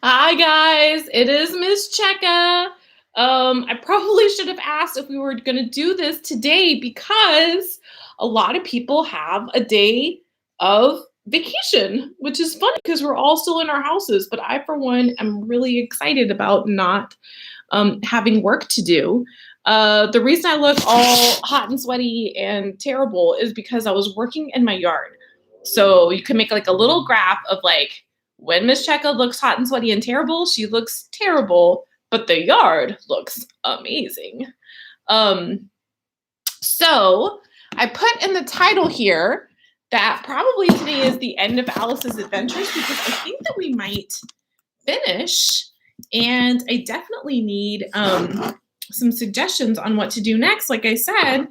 Hi guys, it is Miss Checka. I probably should have asked if we were going to do this today because a lot of people have a day of vacation, which is funny because we're all still in our houses. But I, for one, am really excited about not having work to do. The reason I look all hot and sweaty and terrible is because I was working in my yard. So you can make like a little graph of like when Miss Checka looks hot and sweaty and terrible, she looks terrible, but the yard looks amazing. So I put in the title here that probably today is the end of Alice's adventures because I think that we might finish, and I definitely need some suggestions on what to do next. Like I said,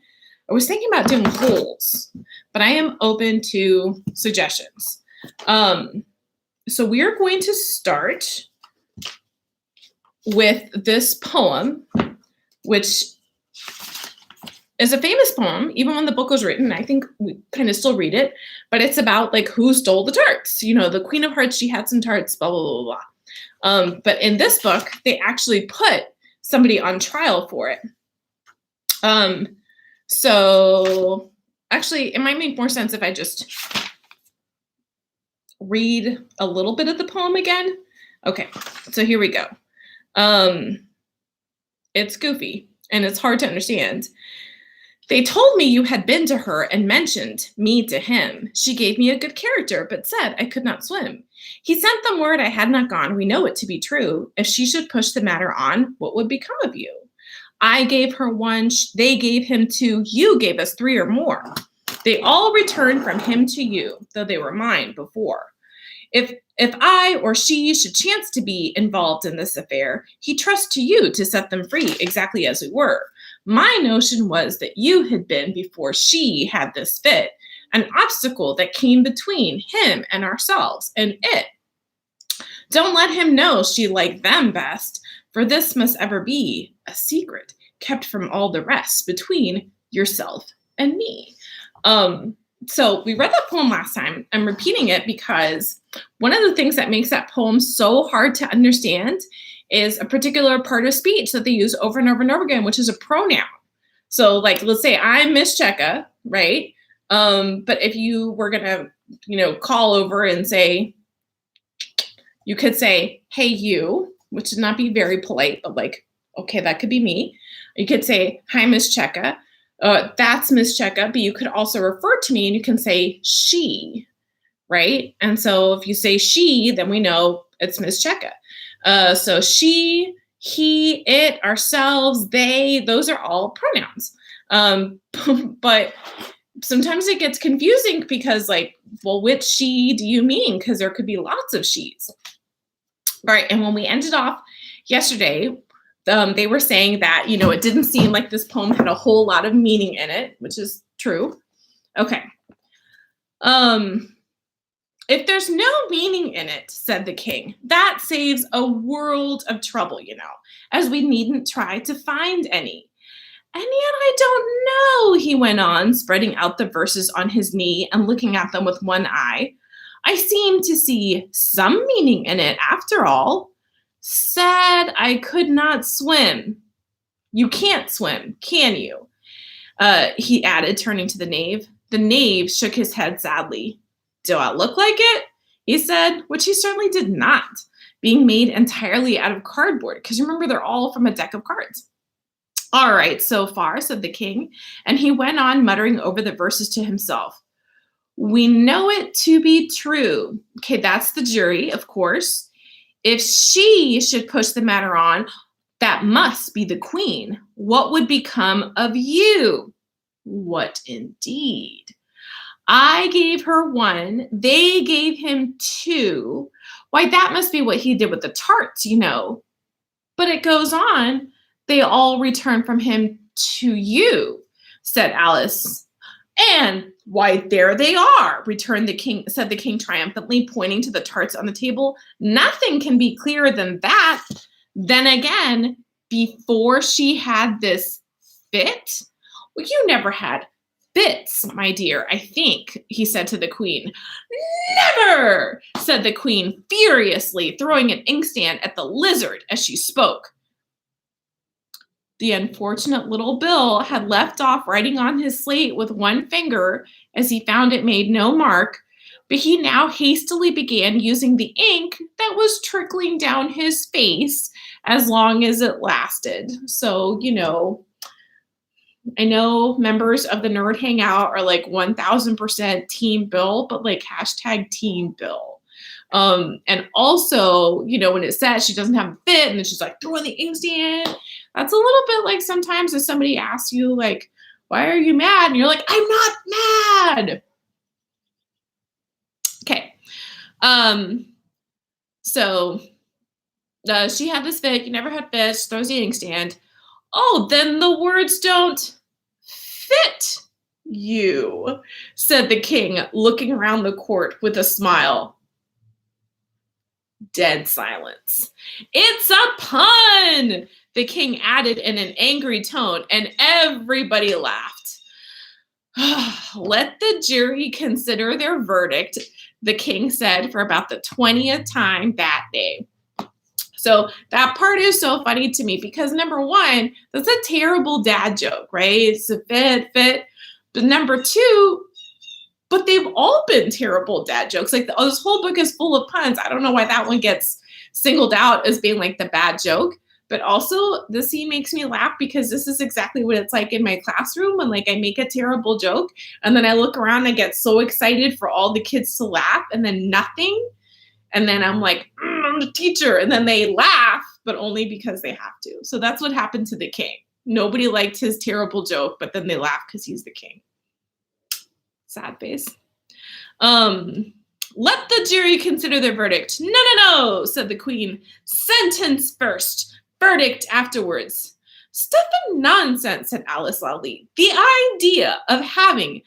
I was thinking about doing polls, but I am open to suggestions. So we are going to start with this poem, which is a famous poem, even when the book was written. I think we kind of still read it, but it's about like who stole the tarts. You know, the Queen of Hearts, she had some tarts, blah, blah, blah, blah. But in this book, they actually put somebody on trial for it. So actually, it might make more sense if I just read a little bit of the poem again. Okay, so here we go. It's goofy and it's hard to understand. They told me you had been to her and mentioned me to him. She gave me a good character, but said I could not swim. He sent them word I had not gone. We know it to be true. If she should push the matter on, what would become of you? I gave her one, they gave him two, you gave us three or more. They all returned from him to you, though they were mine before. If I or she should chance to be involved in this affair, he trusts to you to set them free exactly as we were. My notion was that you had been, before she had this fit, an obstacle that came between him and ourselves and it. Don't let him know she liked them best, for this must ever be a secret kept from all the rest between yourself and me. So we read that poem last time. I'm repeating it because one of the things that makes that poem so hard to understand is a particular part of speech that they use over and over and over again, which is a pronoun. So like, let's say I'm Miss Checka, right? But if you were gonna, call over and say, you could say, hey, you, which would not be very polite, but like, okay, that could be me. You could say, hi, Miss Checka. That's Miss Checka, but you could also refer to me and you can say she, right? And so if you say she, then we know it's Miss Checka. So she, he, it, ourselves, they, those are all pronouns. But sometimes it gets confusing because like, well, which she do you mean? Because there could be lots of she's. All right, and when we ended off yesterday, they were saying that, it didn't seem like this poem had a whole lot of meaning in it, which is true. Okay. If there's no meaning in it, said the king, that saves a world of trouble, as we needn't try to find any. And yet I don't know, he went on, spreading out the verses on his knee and looking at them with one eye. I seem to see some meaning in it after all. Said I could not swim. You can't swim, can you? He added, turning to the knave. The knave shook his head sadly. Do I look like it? He said, which he certainly did not, being made entirely out of cardboard, because remember, they're all from a deck of cards. All right, so far, said the king, and he went on muttering over the verses to himself. We know it to be true. Okay, that's the jury, of course. If she should push the matter on, that must be the queen. What would become of you? What indeed? I gave her one. They gave him two. Why, that must be what he did with the tarts, But it goes on. They all return from him to you, said Alice. And why, there they are, said the king triumphantly, pointing to the tarts on the table. Nothing can be clearer than that. Then again, before she had this fit, well, you never had Bits, my dear, I think, he said to the queen. Never, said the queen furiously, throwing an inkstand at the lizard as she spoke. The unfortunate little Bill had left off writing on his slate with one finger, as he found it made no mark, but he now hastily began using the ink that was trickling down his face as long as it lasted. So, I know members of the Nerd Hangout are like 1000% Team Bill, but like hashtag Team Bill. And also, when it says she doesn't have a fit and then she's like throwing the inkstand, that's a little bit like sometimes if somebody asks you like, why are you mad? And you're like, I'm not mad. Okay. So she had this fit. You never had fits. Throws the inkstand. Oh, then the words don't fit you, said the king, looking around the court with a smile. Dead silence. It's a pun, the king added in an angry tone, and everybody laughed. Let the jury consider their verdict, the king said for about the 20th time that day. So that part is so funny to me because number one, that's a terrible dad joke, right? It's a fit. But number two, but they've all been terrible dad jokes. Like this whole book is full of puns. I don't know why that one gets singled out as being like the bad joke. But also the scene makes me laugh because this is exactly what it's like in my classroom when like I make a terrible joke and then I look around and I get so excited for all the kids to laugh and then nothing. And then I'm like, I'm the teacher. And then they laugh, but only because they have to. So that's what happened to the king. Nobody liked his terrible joke, but then they laugh because he's the king. Sad face. Let the jury consider their verdict. No, said the queen. Sentence first, verdict afterwards. Stuff and nonsense, said Alice loudly. The idea of having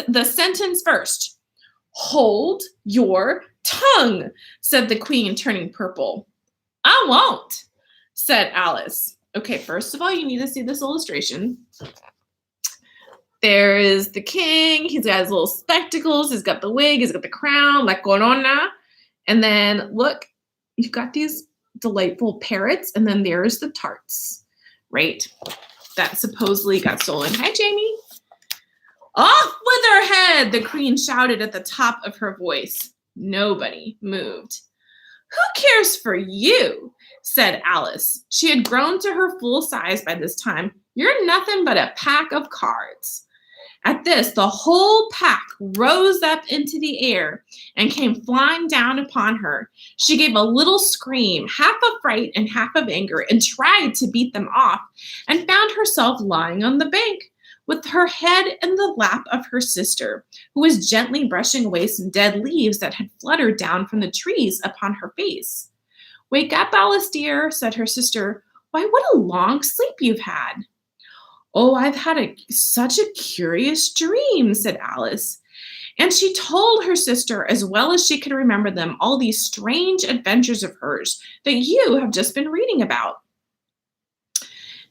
the sentence first. Hold your tongue, said the queen, turning purple. I won't, said Alice. Okay, first of all, you need to see this illustration. There is the king. He's got his little spectacles. He's got the wig. He's got the crown, la corona. And then look, you've got these delightful parrots. And then there's the tarts, right? That supposedly got stolen. Hi, Jamie. Off with her head, the queen shouted at the top of her voice. Nobody moved. Who cares for you? Said Alice. She had grown to her full size by this time. You're nothing but a pack of cards. At this, the whole pack rose up into the air and came flying down upon her. She gave a little scream, half of fright and half of anger, and tried to beat them off, and found herself lying on the bank with her head in the lap of her sister, who was gently brushing away some dead leaves that had fluttered down from the trees upon her face. Wake up, Alice dear, said her sister. Why, what a long sleep you've had. Oh, I've had such a curious dream, said Alice. And she told her sister, as well as she could remember them, all these strange adventures of hers that you have just been reading about.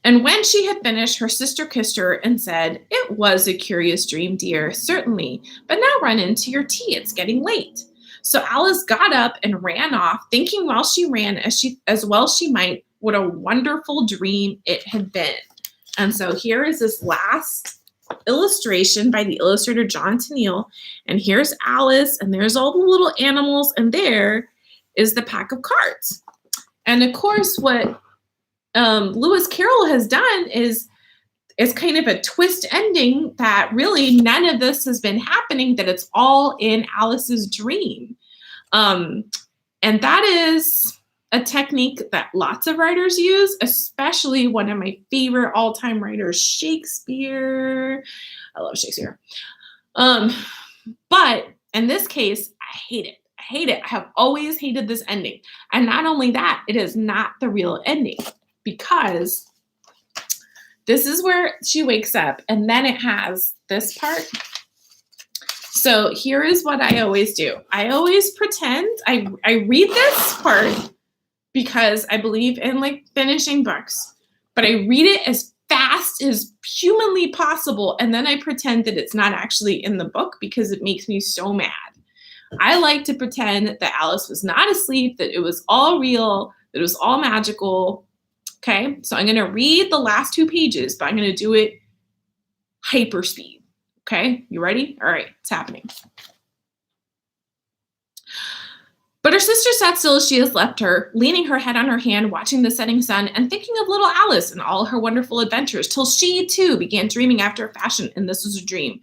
And when she had finished, her sister kissed her and said, It was a curious dream, dear, certainly, but now run into your tea. It's getting late. So Alice got up and ran off, thinking while she ran as well she might, what a wonderful dream it had been. And so here is this last illustration by the illustrator John Tenniel. And here's Alice, and there's all the little animals, and there is the pack of cards. And of course, what Lewis Carroll has done is kind of a twist ending that really none of this has been happening, that it's all in Alice's dream. And that is a technique that lots of writers use, especially one of my favorite all-time writers, Shakespeare. I love Shakespeare. But in this case, I hate it. I have always hated this ending. And not only that, it is not the real ending, because this is where she wakes up, and then it has this part. So here is what I always do. I always pretend I read this part because I believe in like finishing books, but I read it as fast as humanly possible. And then I pretend that it's not actually in the book because it makes me so mad. I like to pretend that Alice was not asleep, that it was all real, that it was all magical. Okay, so I'm going to read the last 2 pages, but I'm going to do it hyper speed. Okay, you ready? All right, it's happening. But her sister sat still as she has left her, leaning her head on her hand, watching the setting sun, and thinking of little Alice and all her wonderful adventures, till she, too, began dreaming after a fashion, and this was a dream.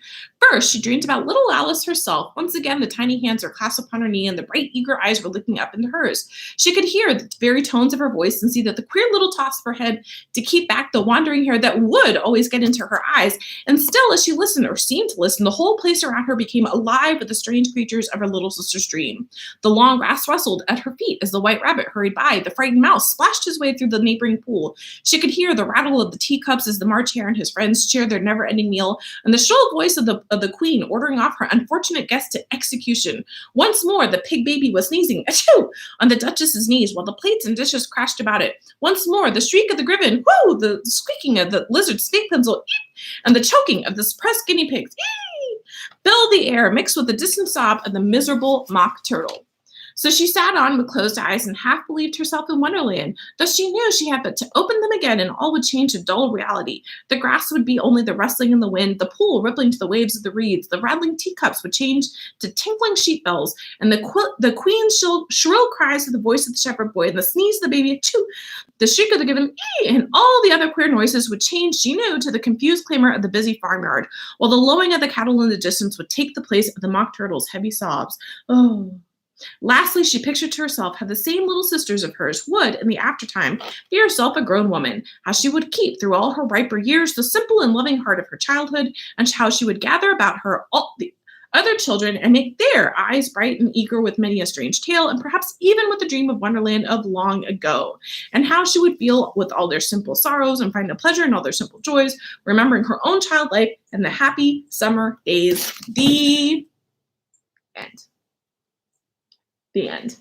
First, she dreamed about little Alice herself. Once again, the tiny hands were clasped upon her knee, and the bright, eager eyes were looking up into hers. She could hear the very tones of her voice and see that the queer little toss of her head to keep back the wandering hair that would always get into her eyes. And still, as she listened, or seemed to listen, the whole place around her became alive with the strange creatures of her little sister's dream. The long grass rustled at her feet as the white rabbit hurried by. The frightened mouse splashed his way through the neighboring pool. She could hear the rattle of the teacups as the March Hare and his friends shared their never-ending meal, and the shrill voice of the queen ordering off her unfortunate guest to execution. Once more, the pig baby was sneezing, achoo, on the Duchess's knees, while the plates and dishes crashed about it. Once more, the shriek of the griffin, whoo, the squeaking of the lizard snake pencil, eep, and the choking of the suppressed guinea pigs, eep, filled the air, mixed with the distant sob of the miserable mock turtle. So she sat on with closed eyes and half believed herself in Wonderland, though she knew she had but to open them again and all would change to dull reality. The grass would be only the rustling in the wind, the pool rippling to the waves of the reeds, the rattling teacups would change to tinkling sheep bells, and the queen's shrill cries of the voice of the shepherd boy, and the sneeze of the baby, achoo, the shriek of the given, and all the other queer noises would change, she knew, to the confused clamor of the busy farmyard, while the lowing of the cattle in the distance would take the place of the mock turtle's heavy sobs. Oh. Lastly, she pictured to herself how the same little sisters of hers would, in the aftertime, be herself a grown woman, how she would keep, through all her riper years, the simple and loving heart of her childhood, and how she would gather about her all the other children and make their eyes bright and eager with many a strange tale, and perhaps even with the dream of Wonderland of long ago, and how she would feel with all their simple sorrows and find a pleasure in all their simple joys, remembering her own child life and the happy summer days. The end. The end.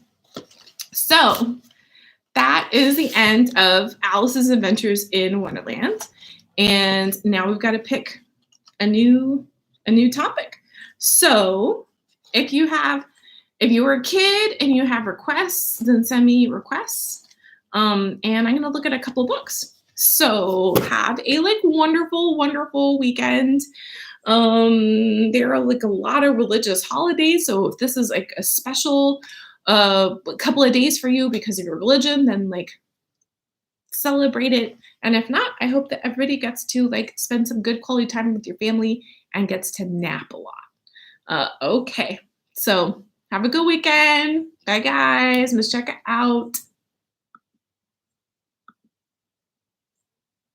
So that is the end of Alice's Adventures in Wonderland. And now we've got to pick a new topic. So if you were a kid and you have requests, then send me requests. And I'm going to look at a couple of books. So have a wonderful, wonderful weekend. There are a lot of religious holidays. So if this is a special couple of days for you because of your religion, then celebrate it. And if not, I hope that everybody gets to spend some good quality time with your family and gets to nap a lot. Okay. So have a good weekend. Bye guys. Let's check it out.